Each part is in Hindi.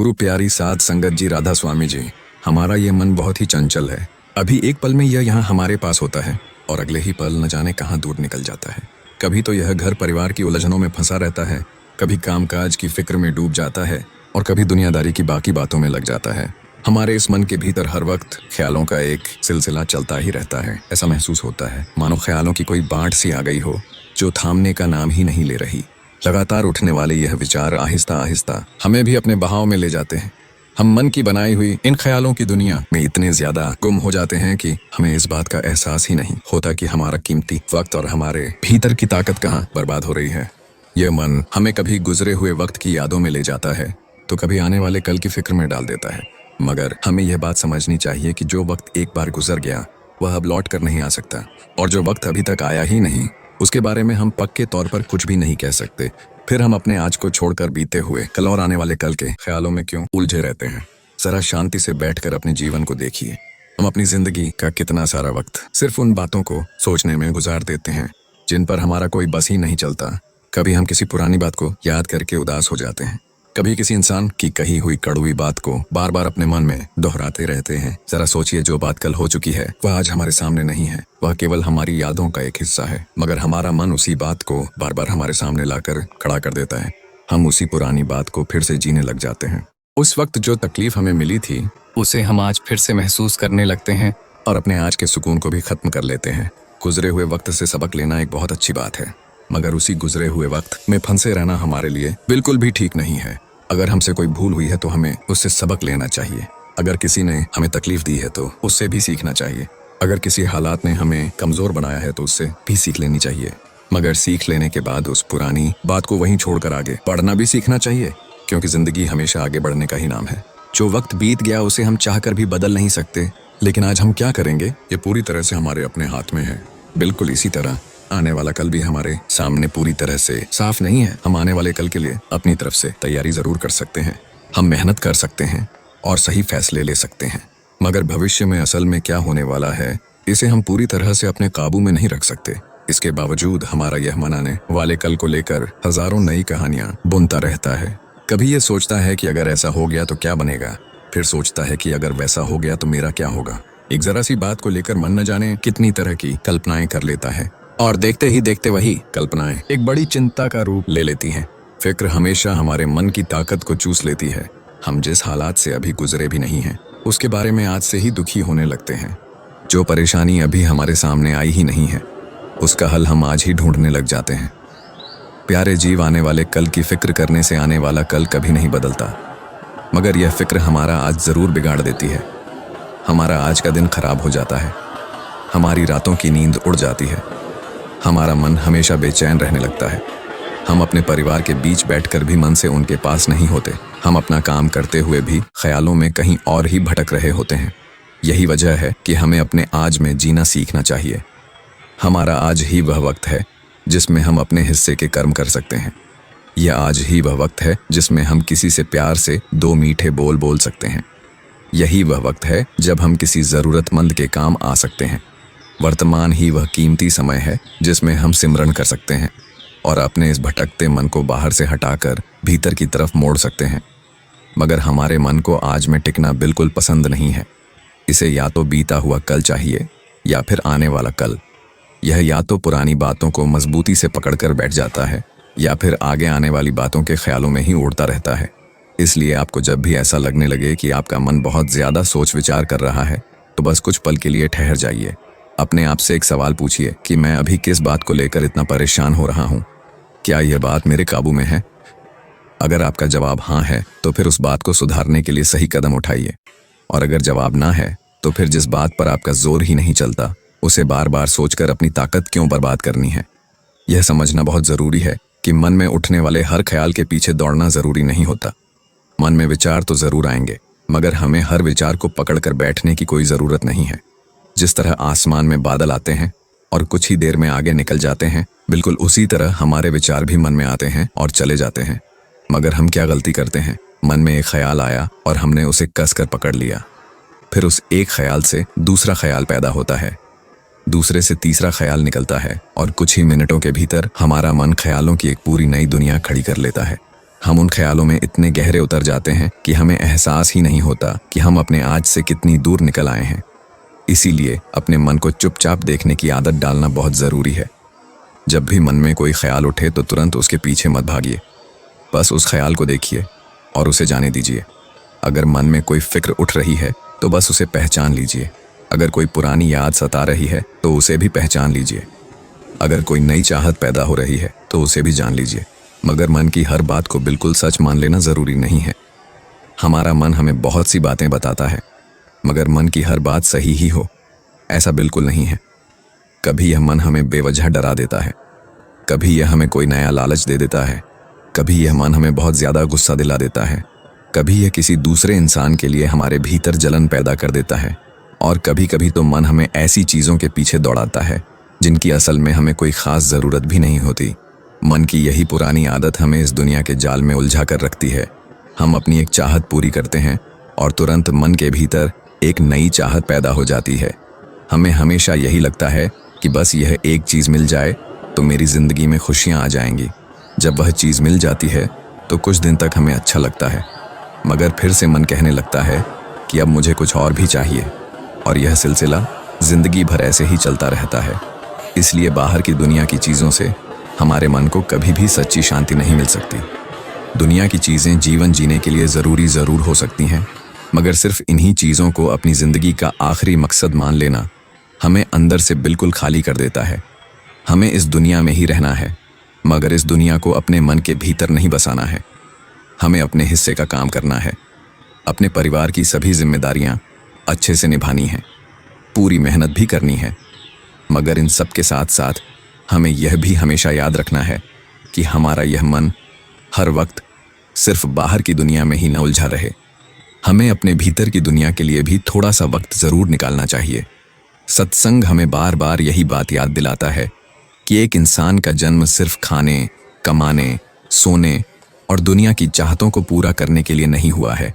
गुरु प्यारी साध संगत जी, राधा स्वामी जी, हमारा ये मन बहुत ही चंचल है। अभी एक पल में यह यहाँ हमारे पास होता है और अगले ही पल न जाने कहाँ दूर निकल जाता है। कभी तो यह घर परिवार की उलझनों में फंसा रहता है, कभी कामकाज की फिक्र में डूब जाता है और कभी दुनियादारी की बाकी बातों में लग जाता है। हमारे इस मन के भीतर हर वक्त ख्यालों का एक सिलसिला चलता ही रहता है। ऐसा महसूस होता है मानो ख्यालों की कोई बाढ़ सी आ गई हो जो थामने का नाम ही नहीं ले रही। लगातार उठने वाले यह विचार आहिस्ता आहिस्ता हमें भी अपने बहाव में ले जाते हैं। हम मन की बनाई हुई इन ख्यालों की दुनिया में इतने ज्यादा गुम हो जाते हैं कि हमें इस बात का एहसास ही नहीं होता कि हमारा कीमती वक्त और हमारे भीतर की ताकत कहाँ बर्बाद हो रही है। यह मन हमें कभी गुजरे हुए वक्त की यादों में ले जाता है तो कभी आने वाले कल की फिक्र में डाल देता है। मगर हमें यह बात समझनी चाहिए कि जो वक्त एक बार गुजर गया वह अब लौट कर नहीं आ सकता, और जो वक्त अभी तक आया ही नहीं उसके बारे में हम पक्के तौर पर कुछ भी नहीं कह सकते। फिर हम अपने आज को छोड़कर बीते हुए कल और आने वाले कल के ख्यालों में क्यों उलझे रहते हैं। जरा शांति से बैठकर अपने जीवन को देखिए। हम अपनी जिंदगी का कितना सारा वक्त सिर्फ उन बातों को सोचने में गुजार देते हैं जिन पर हमारा कोई बस ही नहीं चलता। कभी हम किसी पुरानी बात को याद करके उदास हो जाते हैं, कभी किसी इंसान की कही हुई कड़वी बात को बार बार अपने मन में दोहराते रहते हैं। जरा सोचिए, जो बात कल हो चुकी है वह आज हमारे सामने नहीं है, वह केवल हमारी यादों का एक हिस्सा है। मगर हमारा मन उसी बात को बार बार हमारे सामने लाकर खड़ा कर देता है। हम उसी पुरानी बात को फिर से जीने लग जाते हैं। उस वक्त जो तकलीफ हमें मिली थी उसे हम आज फिर से महसूस करने लगते हैं और अपने आज के सुकून को भी खत्म कर लेते हैं। गुजरे हुए वक्त से सबक लेना एक बहुत अच्छी बात है, मगर उसी गुजरे हुए वक्त में फंसे रहना हमारे लिए बिल्कुल भी ठीक नहीं है। अगर हमसे कोई भूल हुई है तो हमें उससे सबक लेना चाहिए। अगर किसी ने हमें तकलीफ दी है तो उससे भी सीखना चाहिए। अगर किसी हालात ने हमें कमजोर बनाया है तो उससे भी सीख लेनी चाहिए। मगर सीख लेने के बाद उस पुरानी बात को वहीं छोड़कर आगे बढ़ना भी सीखना चाहिए, क्योंकि जिंदगी हमेशा आगे बढ़ने का ही नाम है। जो वक्त बीत गया उसे हम चाहकर भी बदल नहीं सकते, लेकिन आज हम क्या करेंगे ये पूरी तरह से हमारे अपने हाथ में है। बिल्कुल इसी तरह आने वाला कल भी हमारे सामने पूरी तरह से साफ नहीं है। हम आने वाले कल के लिए अपनी तरफ से तैयारी जरूर कर सकते हैं, हम मेहनत कर सकते हैं और सही फैसले ले सकते हैं, मगर भविष्य में असल में क्या होने वाला है इसे हम पूरी तरह से अपने काबू में नहीं रख सकते। इसके बावजूद हमारा यह मनाने वाले कल को लेकर हजारों नई कहानियां बुनता रहता है। कभी ये सोचता है कि अगर ऐसा हो गया तो क्या बनेगा, फिर सोचता है कि अगर वैसा हो गया तो मेरा क्या होगा। एक जरा सी बात को लेकर मन न जाने कितनी तरह की कल्पनाएं कर लेता है, और देखते ही देखते वही कल्पनाएं एक बड़ी चिंता का रूप ले लेती हैं। फिक्र हमेशा हमारे मन की ताकत को चूस लेती है। हम जिस हालात से अभी गुजरे भी नहीं हैं उसके बारे में आज से ही दुखी होने लगते हैं। जो परेशानी अभी हमारे सामने आई ही नहीं है उसका हल हम आज ही ढूंढने लग जाते हैं। प्यारे जीव, आने वाले कल की फिक्र करने से आने वाला कल कभी नहीं बदलता, मगर यह फिक्र हमारा आज जरूर बिगाड़ देती है। हमारा आज का दिन खराब हो जाता है, हमारी रातों की नींद उड़ जाती है, हमारा मन हमेशा बेचैन रहने लगता है। हम अपने परिवार के बीच बैठकर भी मन से उनके पास नहीं होते। हम अपना काम करते हुए भी ख्यालों में कहीं और ही भटक रहे होते हैं। यही वजह है कि हमें अपने आज में जीना सीखना चाहिए। हमारा आज ही वह वक्त है जिसमें हम अपने हिस्से के कर्म कर सकते हैं। यह आज ही वह वक्त है जिसमें हम किसी से प्यार से दो मीठे बोल बोल सकते हैं। यही वह वक्त है जब हम किसी ज़रूरतमंद के काम आ सकते हैं। वर्तमान ही वह कीमती समय है जिसमें हम सिमरन कर सकते हैं और अपने इस भटकते मन को बाहर से हटाकर भीतर की तरफ मोड़ सकते हैं। मगर हमारे मन को आज में टिकना बिल्कुल पसंद नहीं है। इसे या तो बीता हुआ कल चाहिए या फिर आने वाला कल। यह या तो पुरानी बातों को मजबूती से पकड़कर बैठ जाता है या फिर आगे आने वाली बातों के ख्यालों में ही उड़ता रहता है। इसलिए आपको जब भी ऐसा लगने लगे कि आपका मन बहुत ज्यादा सोच विचार कर रहा है तो बस कुछ पल के लिए ठहर जाइए। अपने आप से एक सवाल पूछिए कि मैं अभी किस बात को लेकर इतना परेशान हो रहा हूँ। क्या यह बात मेरे काबू में है? अगर आपका जवाब हाँ है तो फिर उस बात को सुधारने के लिए सही कदम उठाइए, और अगर जवाब ना है तो फिर जिस बात पर आपका जोर ही नहीं चलता उसे बार बार सोचकर अपनी ताकत क्यों बर्बाद करनी है। यह समझना बहुत जरूरी है कि मन में उठने वाले हर ख्याल के पीछे दौड़ना जरूरी नहीं होता। मन में विचार तो जरूर आएंगे, मगर हमें हर विचार को पकड़कर बैठने की कोई जरूरत नहीं है। जिस तरह आसमान में बादल आते हैं और कुछ ही देर में आगे निकल जाते हैं, बिल्कुल उसी तरह हमारे विचार भी मन में आते हैं और चले जाते हैं। मगर हम क्या गलती करते हैं, मन में एक ख्याल आया और हमने उसे कसकर पकड़ लिया। फिर उस एक ख्याल से दूसरा ख्याल पैदा होता है, दूसरे से तीसरा ख्याल निकलता है और कुछ ही मिनटों के भीतर हमारा मन ख्यालों की एक पूरी नई दुनिया खड़ी कर लेता है। हम उन ख्यालों में इतने गहरे उतर जाते हैं कि हमें एहसास ही नहीं होता कि हम अपने आज से कितनी दूर निकल आए हैं। इसीलिए अपने मन को चुपचाप देखने की आदत डालना बहुत ज़रूरी है। जब भी मन में कोई ख्याल उठे तो तुरंत उसके पीछे मत भागिए, बस उस ख्याल को देखिए और उसे जाने दीजिए। अगर मन में कोई फिक्र उठ रही है तो बस उसे पहचान लीजिए। अगर कोई पुरानी याद सता रही है तो उसे भी पहचान लीजिए। अगर कोई नई चाहत पैदा हो रही है तो उसे भी जान लीजिए। मगर मन की हर बात को बिल्कुल सच मान लेना ज़रूरी नहीं है। हमारा मन हमें बहुत सी बातें बताता है, मगर मन की हर बात सही ही हो ऐसा बिल्कुल नहीं है। कभी यह मन हमें बेवजह डरा देता है, कभी यह हमें कोई नया लालच दे देता है, कभी यह मन हमें बहुत ज़्यादा गुस्सा दिला देता है, कभी यह किसी दूसरे इंसान के लिए हमारे भीतर जलन पैदा कर देता है, और कभी कभी तो मन हमें ऐसी चीज़ों के पीछे दौड़ाता है जिनकी असल में हमें कोई ख़ास ज़रूरत भी नहीं होती। मन की यही पुरानी आदत हमें इस दुनिया के जाल में उलझा कर रखती है। हम अपनी एक चाहत पूरी करते हैं और तुरंत मन के भीतर एक नई चाहत पैदा हो जाती है। हमें हमेशा यही लगता है कि बस यह एक चीज़ मिल जाए तो मेरी ज़िंदगी में खुशियाँ आ जाएंगी। जब वह चीज़ मिल जाती है तो कुछ दिन तक हमें अच्छा लगता है, मगर फिर से मन कहने लगता है कि अब मुझे कुछ और भी चाहिए, और यह सिलसिला ज़िंदगी भर ऐसे ही चलता रहता है। इसलिए बाहर की दुनिया की चीज़ों से हमारे मन को कभी भी सच्ची शांति नहीं मिल सकती। दुनिया की चीज़ें जीवन जीने के लिए ज़रूरी ज़रूर हो सकती हैं, मगर सिर्फ इन्हीं चीज़ों को अपनी ज़िंदगी का आखिरी मकसद मान लेना हमें अंदर से बिल्कुल खाली कर देता है। हमें इस दुनिया में ही रहना है, मगर इस दुनिया को अपने मन के भीतर नहीं बसाना है। हमें अपने हिस्से का काम करना है, अपने परिवार की सभी जिम्मेदारियां अच्छे से निभानी हैं, पूरी मेहनत भी करनी है, मगर इन सब के साथ साथ हमें यह भी हमेशा याद रखना है कि हमारा यह मन हर वक्त सिर्फ बाहर की दुनिया में ही न उलझा रहे। हमें अपने भीतर की दुनिया के लिए भी थोड़ा सा वक्त ज़रूर निकालना चाहिए। सत्संग हमें बार बार यही बात याद दिलाता है कि एक इंसान का जन्म सिर्फ खाने, कमाने, सोने और दुनिया की चाहतों को पूरा करने के लिए नहीं हुआ है।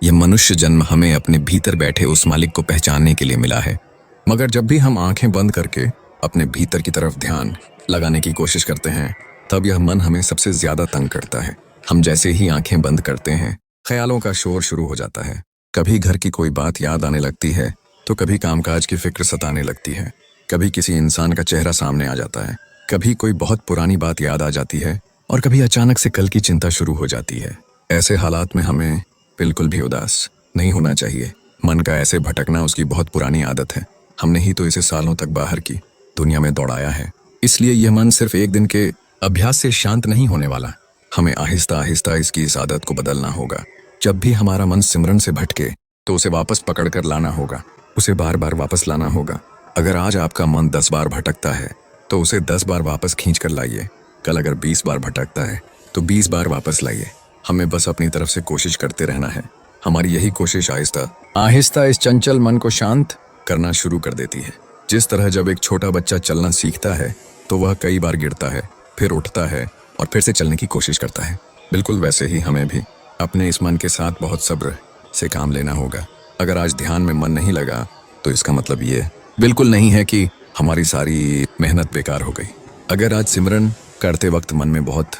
यह मनुष्य जन्म हमें अपने भीतर बैठे उस मालिक को पहचानने के लिए मिला है। मगर जब भी हम आंखें बंद करके अपने भीतर की तरफ ध्यान लगाने की कोशिश करते हैं, तब यह मन हमें सबसे ज़्यादा तंग करता है। हम जैसे ही आंखें बंद करते हैं, ख्यालों का शोर शुरू हो जाता है। कभी घर की कोई बात याद आने लगती है, तो कभी कामकाज की फिक्र सताने लगती है, कभी किसी इंसान का चेहरा सामने आ जाता है, कभी कोई बहुत पुरानी बात याद आ जाती है, और कभी अचानक से कल की चिंता शुरू हो जाती है। ऐसे हालात में हमें बिल्कुल भी उदास नहीं होना चाहिए। मन का ऐसे भटकना उसकी बहुत पुरानी आदत है। हमने ही तो इसे सालों तक बाहर की दुनिया में दौड़ाया है। इसलिए यह मन सिर्फ एक दिन के अभ्यास से शांत नहीं होने वाला। हमें आहिस्ता आहिस्ता इसकी इस आदत को बदलना होगा। जब भी हमारा मन सिमरन से भटके तो उसे वापस पकड़ कर लाना होगा, उसे बार बार वापस लाना होगा। अगर आज आपका मन 10 बार भटकता है तो उसे 10 बार वापस खींच कर लाइए। कल अगर 20 बार भटकता है तो 20 बार वापस लाइए। हमें बस अपनी तरफ से कोशिश करते रहना है। हमारी यही कोशिश आहिस्ता आहिस्ता इस चंचल मन को शांत करना शुरू कर देती है। जिस तरह जब एक छोटा बच्चा चलना सीखता है तो वह कई बार गिरता है, फिर उठता है और फिर से चलने की कोशिश करता है, बिल्कुल वैसे ही हमें भी अपने इस मन के साथ बहुत सब्र से काम लेना होगा। अगर आज ध्यान में मन नहीं लगा तो इसका मतलब ये बिल्कुल नहीं है कि हमारी सारी मेहनत बेकार हो गई। अगर आज सिमरन करते वक्त मन में बहुत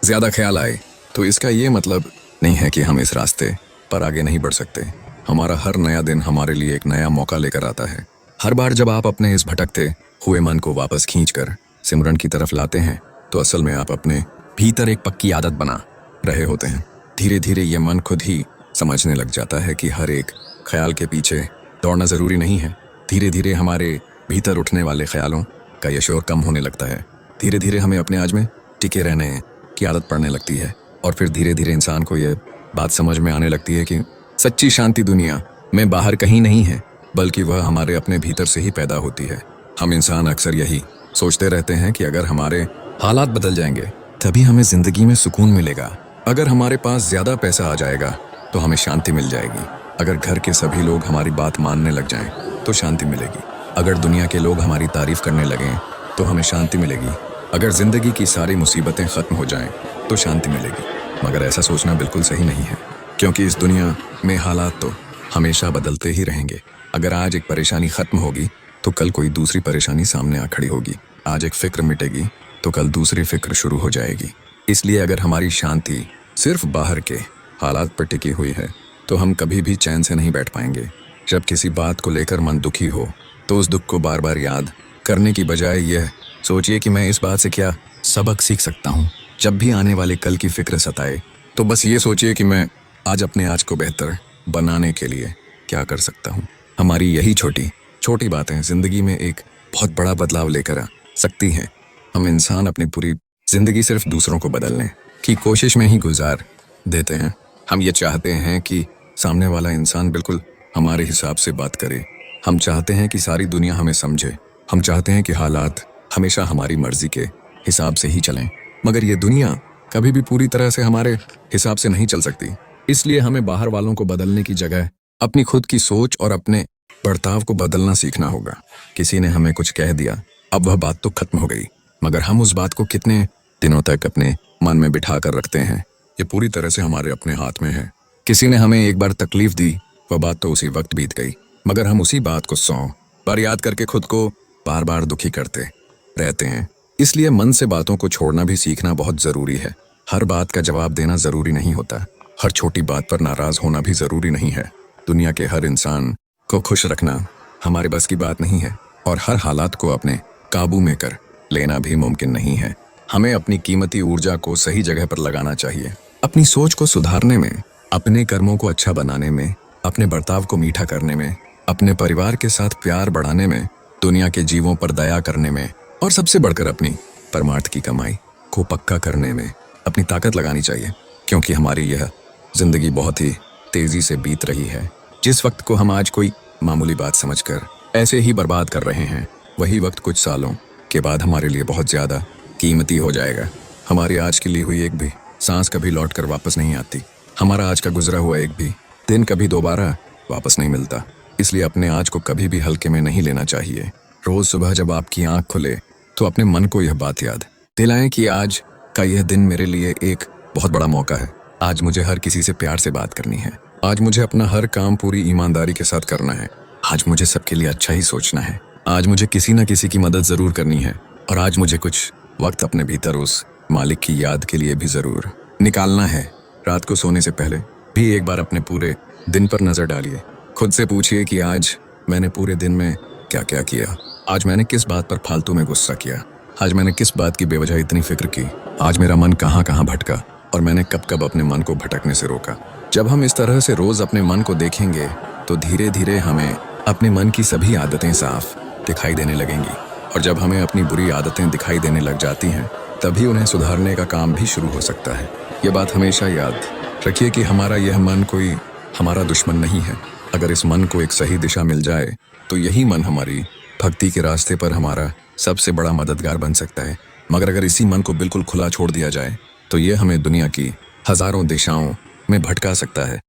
ज़्यादा ख्याल आए तो इसका ये मतलब नहीं है कि हम इस रास्ते पर आगे नहीं बढ़ सकते। हमारा हर नया दिन हमारे लिए एक नया मौका लेकर आता है। हर बार जब आप अपने इस भटकते हुए मन को वापस खींचकर सिमरन की तरफ लाते हैं तो असल में आप अपने भीतर एक पक्की आदत बना रहे होते हैं। धीरे धीरे ये मन खुद ही समझने लग जाता है कि हर एक ख्याल के पीछे दौड़ना ज़रूरी नहीं है। धीरे धीरे हमारे भीतर उठने वाले ख्यालों का ये शोर कम होने लगता है। धीरे धीरे हमें अपने आज में टिके रहने की आदत पड़ने लगती है, और फिर धीरे धीरे इंसान को ये बात समझ में आने लगती है कि सच्ची शांति दुनिया में बाहर कहीं नहीं है, बल्कि वह हमारे अपने भीतर से ही पैदा होती है। हम इंसान अक्सर यही सोचते रहते हैं कि अगर हमारे हालात बदल जाएंगे तभी हमें ज़िंदगी में सुकून मिलेगा। अगर हमारे पास ज़्यादा पैसा आ जाएगा तो हमें शांति मिल जाएगी। अगर घर के सभी लोग हमारी बात मानने लग जाएं तो शांति मिलेगी। अगर दुनिया के लोग हमारी तारीफ करने लगें तो हमें शांति मिलेगी। अगर ज़िंदगी की सारी मुसीबतें ख़त्म हो जाएं तो शांति मिलेगी। मगर ऐसा सोचना बिल्कुल सही नहीं है, क्योंकि इस दुनिया में हालात तो हमेशा बदलते ही रहेंगे। अगर आज एक परेशानी ख़त्म होगी तो कल कोई दूसरी परेशानी सामने आ खड़ी होगी। आज एक फ़िक्र मिटेगी तो कल दूसरी फ़िक्र शुरू हो जाएगी। इसलिए अगर हमारी शांति सिर्फ बाहर के हालात पर टिकी हुई है, तो हम कभी भी चैन से नहीं बैठ पाएंगे। जब किसी बात को लेकर मन दुखी हो तो उस दुख को बार बार याद करने की बजाय यह सोचिए कि मैं इस बात से क्या सबक सीख सकता हूँ। जब भी आने वाले कल की फिक्र सताए तो बस ये सोचिए कि मैं आज अपने आज को बेहतर बनाने के लिए क्या कर सकता हूँ। हमारी यही छोटी छोटी बातें जिंदगी में एक बहुत बड़ा बदलाव लेकर आ सकती हैं। हम इंसान अपनी पूरी जिंदगी सिर्फ दूसरों को बदलने की कोशिश में ही गुजार देते हैं। हम ये चाहते हैं कि सामने वाला इंसान बिल्कुल हमारे हिसाब से बात करे। हम चाहते हैं कि सारी दुनिया हमें समझे। हम चाहते हैं कि हालात हमेशा हमारी मर्जी के हिसाब से ही चलें। मगर ये दुनिया कभी भी पूरी तरह से हमारे हिसाब से नहीं चल सकती। इसलिए हमें बाहर वालों को बदलने की जगह अपनी खुद की सोच और अपने बर्ताव को बदलना सीखना होगा। किसी ने हमें कुछ कह दिया, अब वह बात तो खत्म हो गई, मगर हम उस बात को कितने दिनों तक अपने मन में बिठा कर रखते हैं, ये पूरी तरह से हमारे अपने हाथ में है। किसी ने हमें एक बार तकलीफ दी, वह बात तो उसी वक्त बीत गई, मगर हम उसी बात को 100 बार याद करके खुद को बार बार दुखी करते रहते हैं। इसलिए मन से बातों को छोड़ना भी सीखना बहुत जरूरी है। हर बात का जवाब देना जरूरी नहीं होता। हर छोटी बात पर नाराज होना भी जरूरी नहीं है। दुनिया के हर इंसान को खुश रखना हमारे बस की बात नहीं है, और हर हालात को अपने काबू में कर लेना भी मुमकिन नहीं है। हमें अपनी कीमती ऊर्जा को सही जगह पर लगाना चाहिए। अपनी सोच को सुधारने में, अपने कर्मों को अच्छा बनाने में, अपने बर्ताव को मीठा करने में, अपने परिवार के साथ प्यार बढ़ाने में, दुनिया के जीवों पर दया करने में, और सबसे बढ़कर अपनी परमार्थ की कमाई को पक्का करने में अपनी ताकत लगानी चाहिए। क्योंकि हमारी यह जिंदगी बहुत ही तेजी से बीत रही है। जिस वक्त को हम आज कोई मामूली बात समझकर ऐसे ही बर्बाद कर रहे हैं, वही वक्त कुछ सालों के बाद हमारे लिए बहुत ज्यादा कीमती हो जाएगा। हमारी आज की ली हुई एक भी सांस कभी लौट कर वापस नहीं आती। हमारा आज का गुजरा हुआ एक भी दिन कभी दोबारा वापस नहीं मिलता। इसलिए अपने आज को कभी भी हल्के में नहीं लेना चाहिए। रोज सुबह जब आपकी आंख खुले तो अपने मन को यह बात याद दिलाएं कि आज का यह दिन मेरे लिए एक बहुत बड़ा मौका है। आज मुझे हर किसी से प्यार से बात करनी है। आज मुझे अपना हर काम पूरी ईमानदारी के साथ करना है। आज मुझे सबके लिए अच्छा ही सोचना है। आज मुझे किसी न किसी की मदद जरूर करनी है, और आज मुझे कुछ वक्त अपने भीतर उस मालिक की याद के लिए भी जरूर निकालना है। रात को सोने से पहले भी एक बार अपने पूरे दिन पर नजर डालिए। खुद से पूछिए कि आज मैंने पूरे दिन में क्या क्या किया। आज मैंने किस बात पर फालतू में गुस्सा किया। आज मैंने किस बात की बेवजह इतनी फिक्र की। आज मेरा मन कहाँ कहाँ भटका, और मैंने कब कब अपने मन को भटकने से रोका। जब हम इस तरह से रोज अपने मन को देखेंगे तो धीरे धीरे हमें अपने मन की सभी आदतें साफ दिखाई देने लगेंगी। और जब हमें अपनी बुरी आदतें दिखाई देने लग जाती हैं, तभी उन्हें सुधारने का काम भी शुरू हो सकता है। ये बात हमेशा याद रखिए कि हमारा यह मन कोई हमारा दुश्मन नहीं है। अगर इस मन को एक सही दिशा मिल जाए तो यही मन हमारी भक्ति के रास्ते पर हमारा सबसे बड़ा मददगार बन सकता है। मगर अगर इसी मन को बिल्कुल खुला छोड़ दिया जाए तो यह हमें दुनिया की हजारों दिशाओं में भटका सकता है।